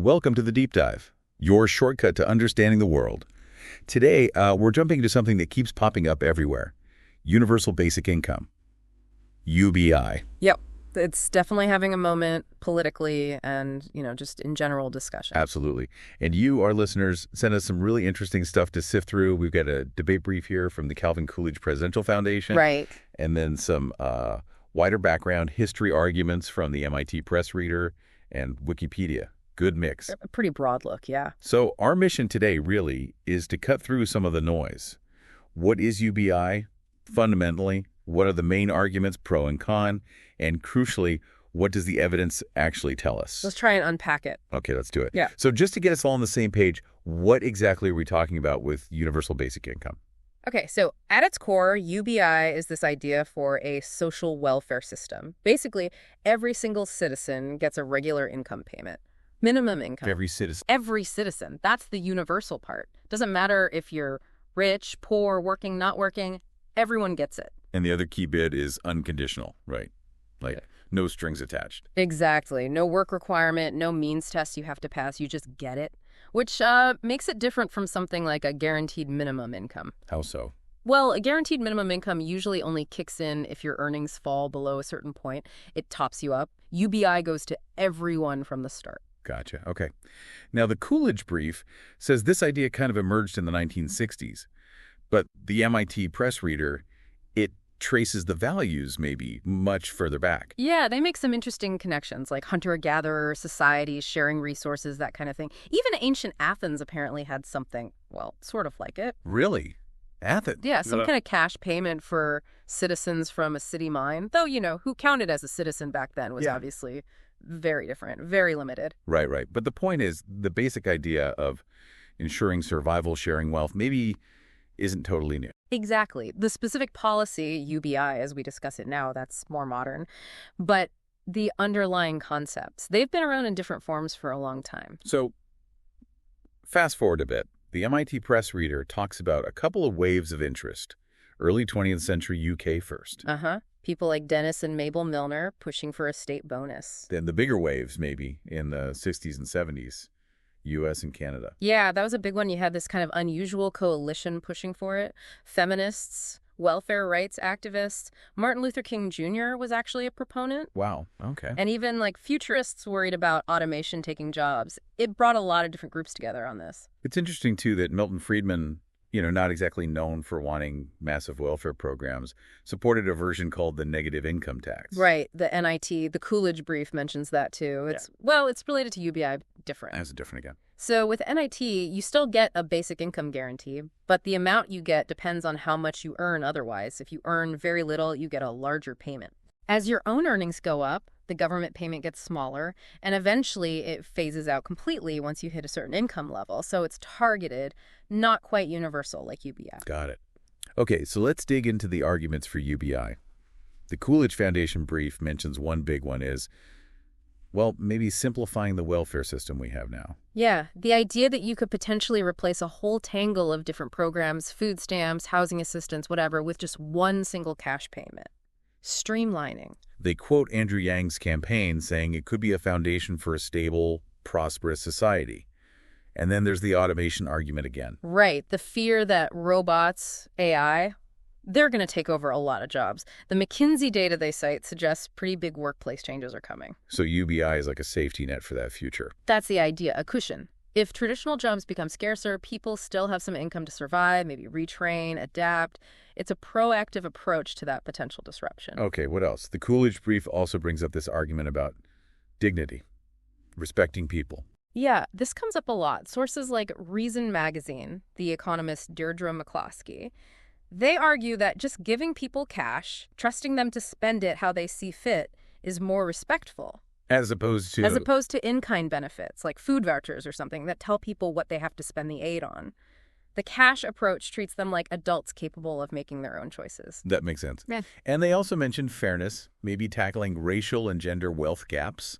Welcome to the Deep Dive, your shortcut to understanding the world. Today, we're jumping into something that keeps popping up everywhere. Universal Basic Income. UBI. Yep. It's definitely having a moment politically and, just in general discussion. Absolutely. And you, our listeners, sent us some really interesting stuff to sift through. We've got a debate brief here from the Calvin Coolidge Presidential Foundation. Right. And then some wider background history arguments from the MIT Press Reader and Wikipedia. Good mix. A pretty broad look, yeah. So our mission today really is to cut through some of the noise. What is UBI? Fundamentally, what are the main arguments, pro and con? And crucially, what does the evidence actually tell us? Let's try and unpack it. Okay, let's do it. Yeah. So just to get us all on the same page, what exactly are we talking about with universal basic income? Okay, so at its core, UBI is this idea for a social welfare system. Basically, every single citizen gets a regular income payment. Minimum income. Every citizen. Every citizen. That's the universal part. Doesn't matter if you're rich, poor, working, not working. Everyone gets it. And the other key bit is unconditional, right? Like no strings attached. Exactly. No work requirement, no means test you have to pass. You just get it, which makes it different from something like a guaranteed minimum income. How so? Well, a guaranteed minimum income usually only kicks in if your earnings fall below a certain point. It tops you up. UBI goes to everyone from the start. Gotcha. Okay. Now, the Coolidge brief says this idea kind of emerged in the 1960s, but the MIT Press Reader, it traces the values maybe much further back. Yeah, they make some interesting connections, like hunter-gatherer societies, sharing resources, that kind of thing. Even ancient Athens apparently had something, well, sort of like it. Really? Athens? Yeah, some kind of cash payment for citizens from a city mine. Though, who counted as a citizen back then was obviously very different, very limited. Right, right. But the point is, the basic idea of ensuring survival, sharing wealth, maybe isn't totally new. Exactly. The specific policy, UBI, as we discuss it now, that's more modern. But the underlying concepts, they've been around in different forms for a long time. So, fast forward a bit. The MIT Press Reader talks about a couple of waves of interest. Early 20th century UK first. People like Dennis and Mabel Milner pushing for a state bonus. Then the bigger waves, maybe, in the 60s and 70s, U.S. and Canada. Yeah, that was a big one. You had this kind of unusual coalition pushing for it. Feminists, welfare rights activists. Martin Luther King Jr. was actually a proponent. Wow, okay. And even futurists worried about automation taking jobs. It brought a lot of different groups together on this. It's interesting, too, that Milton Friedman, not exactly known for wanting massive welfare programs, supported a version called the negative income tax. Right. The NIT, the Coolidge brief mentions that too. It's related to UBI, different. That's different again. So with NIT, you still get a basic income guarantee, but the amount you get depends on how much you earn otherwise. If you earn very little, you get a larger payment. As your own earnings go up, the government payment gets smaller, and eventually it phases out completely once you hit a certain income level. So it's targeted, not quite universal like UBI. Got it. Okay, so let's dig into the arguments for UBI. The Coolidge Foundation brief mentions one big one is, maybe simplifying the welfare system we have now. Yeah, the idea that you could potentially replace a whole tangle of different programs, food stamps, housing assistance, whatever, with just one single cash payment. Streamlining. They quote Andrew Yang's campaign saying it could be a foundation for a stable, prosperous society. And then there's the automation argument again. Right. The fear that robots, AI, they're going to take over a lot of jobs. The McKinsey data they cite suggests pretty big workplace changes are coming. So UBI is like a safety net for that future. That's the idea, a cushion. If traditional jobs become scarcer, people still have some income to survive, maybe retrain, adapt. It's a proactive approach to that potential disruption. Okay, what else? The Coolidge brief also brings up this argument about dignity, respecting people. Yeah, this comes up a lot. Sources like Reason Magazine, the economist Deirdre McCloskey, they argue that just giving people cash, trusting them to spend it how they see fit, is more respectful. As opposed to in-kind benefits, like food vouchers or something, that tell people what they have to spend the aid on. The cash approach treats them like adults capable of making their own choices. That makes sense. Yeah. And they also mentioned fairness, maybe tackling racial and gender wealth gaps,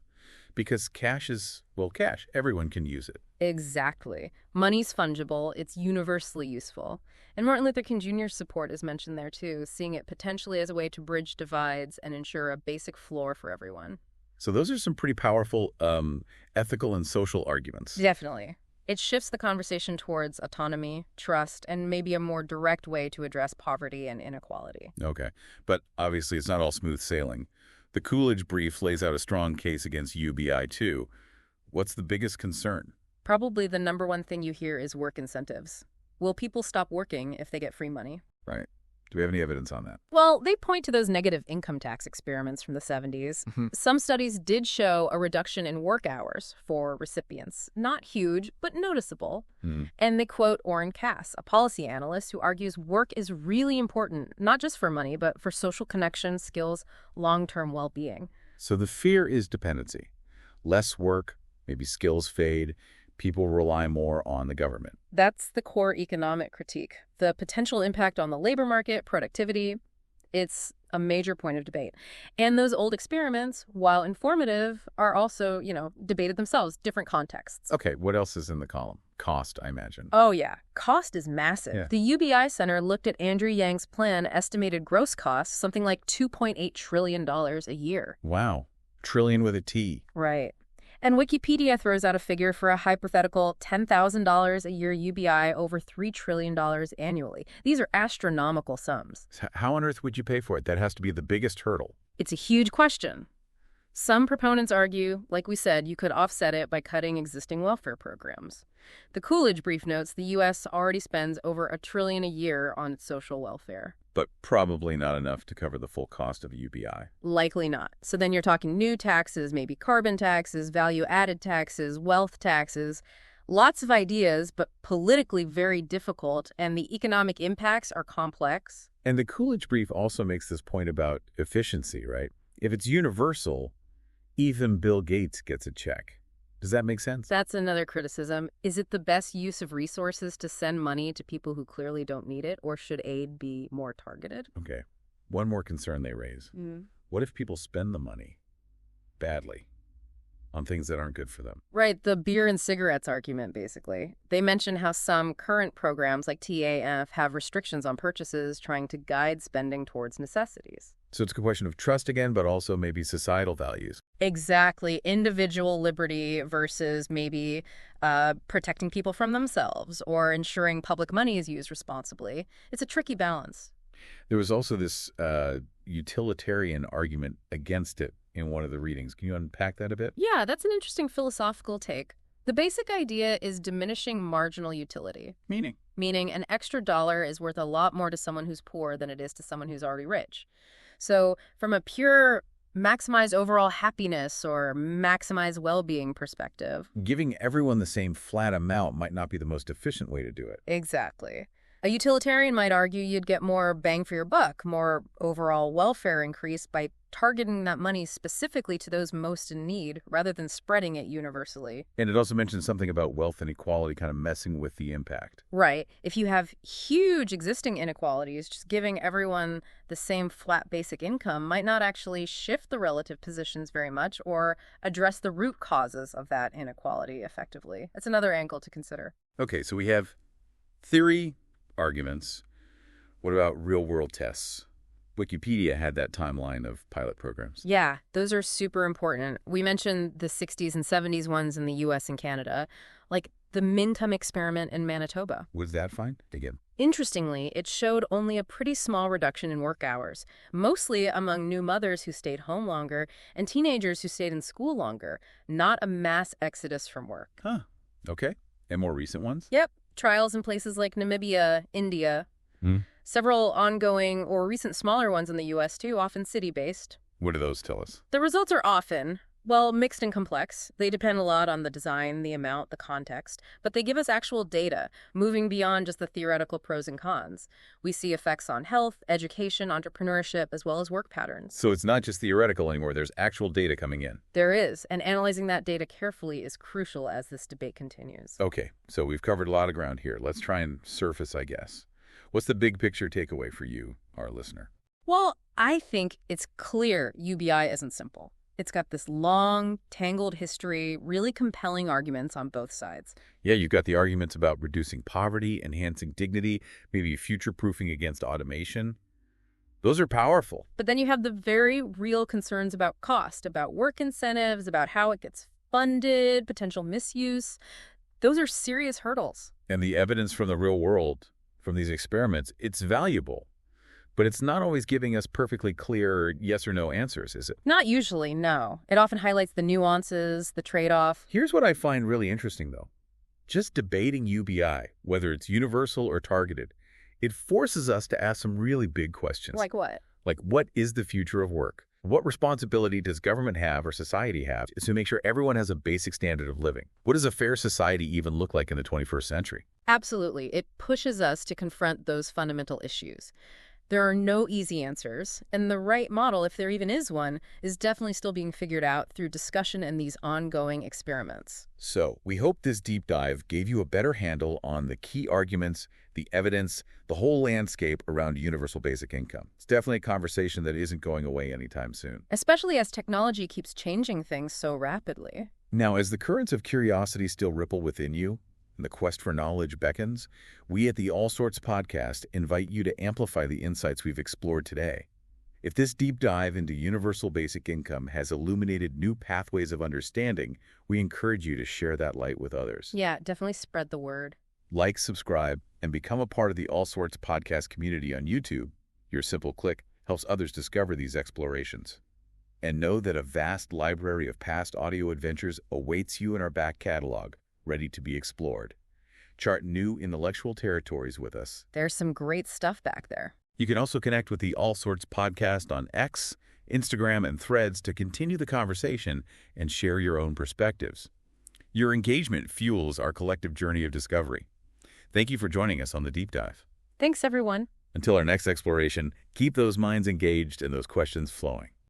because cash is, cash. Everyone can use it. Exactly. Money's fungible. It's universally useful. And Martin Luther King Jr.'s support is mentioned there, too, seeing it potentially as a way to bridge divides and ensure a basic floor for everyone. So those are some pretty powerful ethical and social arguments. Definitely. It shifts the conversation towards autonomy, trust, and maybe a more direct way to address poverty and inequality. Okay. But obviously it's not all smooth sailing. The Coolidge brief lays out a strong case against UBI too. What's the biggest concern? Probably the number one thing you hear is work incentives. Will people stop working if they get free money? Right. Do we have any evidence on that? Well, they point to those negative income tax experiments from the 70s. Some studies did show a reduction in work hours for recipients. Not huge, but noticeable. And they quote Oren Cass, a policy analyst who argues work is really important, not just for money, but for social connection, skills, long-term well-being. So the fear is dependency. Less work, maybe skills fade, people rely more on the government. That's the core economic critique. The potential impact on the labor market, productivity, it's a major point of debate. And those old experiments, while informative, are also, debated themselves, different contexts. Okay, what else is in the column? Cost, I imagine. Oh, yeah. Cost is massive. Yeah. The UBI Center looked at Andrew Yang's plan, estimated gross costs, something like $2.8 trillion a year. Wow. Trillion with a T. Right. And Wikipedia throws out a figure for a hypothetical $10,000 a year UBI over $3 trillion annually. These are astronomical sums. How on earth would you pay for it? That has to be the biggest hurdle. It's a huge question. Some proponents argue, like we said, you could offset it by cutting existing welfare programs. The Coolidge brief notes the U.S. already spends over $1 trillion a year on its social welfare. But probably not enough to cover the full cost of a UBI. Likely not. So then you're talking new taxes, maybe carbon taxes, value-added taxes, wealth taxes. Lots of ideas, but politically very difficult, and the economic impacts are complex. And the Coolidge brief also makes this point about efficiency, right? If it's universal, even Bill Gates gets a check. Does that make sense? That's another criticism. Is it the best use of resources to send money to people who clearly don't need it, or should aid be more targeted? Okay. One more concern they raise. What if people spend the money badly on things that aren't good for them? Right, the beer and cigarettes argument, basically. They mention how some current programs like TAF have restrictions on purchases, trying to guide spending towards necessities. So it's a question of trust again, but also maybe societal values. Exactly. Individual liberty versus maybe protecting people from themselves or ensuring public money is used responsibly. It's a tricky balance. There was also this utilitarian argument against it in one of the readings. Can you unpack that a bit? Yeah, that's an interesting philosophical take. The basic idea is diminishing marginal utility. Meaning an extra dollar is worth a lot more to someone who's poor than it is to someone who's already rich. So from a pure maximize overall happiness or maximize well-being perspective. Giving everyone the same flat amount might not be the most efficient way to do it. Exactly. A utilitarian might argue you'd get more bang for your buck, more overall welfare increase by targeting that money specifically to those most in need rather than spreading it universally. And it also mentions something about wealth inequality kind of messing with the impact. Right. If you have huge existing inequalities, just giving everyone the same flat basic income might not actually shift the relative positions very much or address the root causes of that inequality effectively. That's another angle to consider. Okay, so we have theory, arguments. What about real-world tests? Wikipedia had that timeline of pilot programs. Yeah, those are super important. We mentioned the 60s and 70s ones in the U.S. and Canada, like the Mintum experiment in Manitoba. Was that fine? Again. Interestingly, it showed only a pretty small reduction in work hours, mostly among new mothers who stayed home longer and teenagers who stayed in school longer, not a mass exodus from work. Huh. Okay. And more recent ones? Yep. Trials in places like Namibia, India. Several ongoing or recent smaller ones in the U.S. too, often city-based. What do those tell us? The results are often, well, mixed and complex. They depend a lot on the design, the amount, the context, but they give us actual data, moving beyond just the theoretical pros and cons. We see effects on health, education, entrepreneurship, as well as work patterns. So it's not just theoretical anymore. There's actual data coming in. There is, and analyzing that data carefully is crucial as this debate continues. Okay, so we've covered a lot of ground here. Let's try and surface, I guess. What's the big picture takeaway for you, our listener? Well, I think it's clear UBI isn't simple. It's got this long, tangled history, really compelling arguments on both sides. Yeah, you've got the arguments about reducing poverty, enhancing dignity, maybe future-proofing against automation. Those are powerful. But then you have the very real concerns about cost, about work incentives, about how it gets funded, potential misuse. Those are serious hurdles. And the evidence from the real world, from these experiments, it's valuable. But it's not always giving us perfectly clear yes or no answers, is it? Not usually, no. It often highlights the nuances, the trade-off. Here's what I find really interesting, though. Just debating UBI, whether it's universal or targeted, it forces us to ask some really big questions. Like what? Like, what is the future of work? What responsibility does government have or society have to make sure everyone has a basic standard of living? What does a fair society even look like in the 21st century? Absolutely. It pushes us to confront those fundamental issues. There are no easy answers, and the right model, if there even is one, is definitely still being figured out through discussion and these ongoing experiments. So, we hope this deep dive gave you a better handle on the key arguments, the evidence, the whole landscape around universal basic income. It's definitely a conversation that isn't going away anytime soon. Especially as technology keeps changing things so rapidly. Now, as the currents of curiosity still ripple within you, and the quest for knowledge beckons, we at the All Sorts podcast invite you to amplify the insights we've explored today. If this deep dive into universal basic income has illuminated new pathways of understanding, we encourage you to share that light with others. Yeah, definitely spread the word. Like, subscribe, and become a part of the All Sorts podcast community on YouTube. Your simple click helps others discover these explorations. And know that a vast library of past audio adventures awaits you in our back catalog, ready to be explored. Chart new intellectual territories with us. There's some great stuff back there. You can also connect with the All Sorts podcast on X, Instagram, and Threads to continue the conversation and share your own perspectives. Your engagement fuels our collective journey of discovery. Thank you for joining us on the Deep Dive. Thanks, everyone. Until our next exploration, keep those minds engaged and those questions flowing.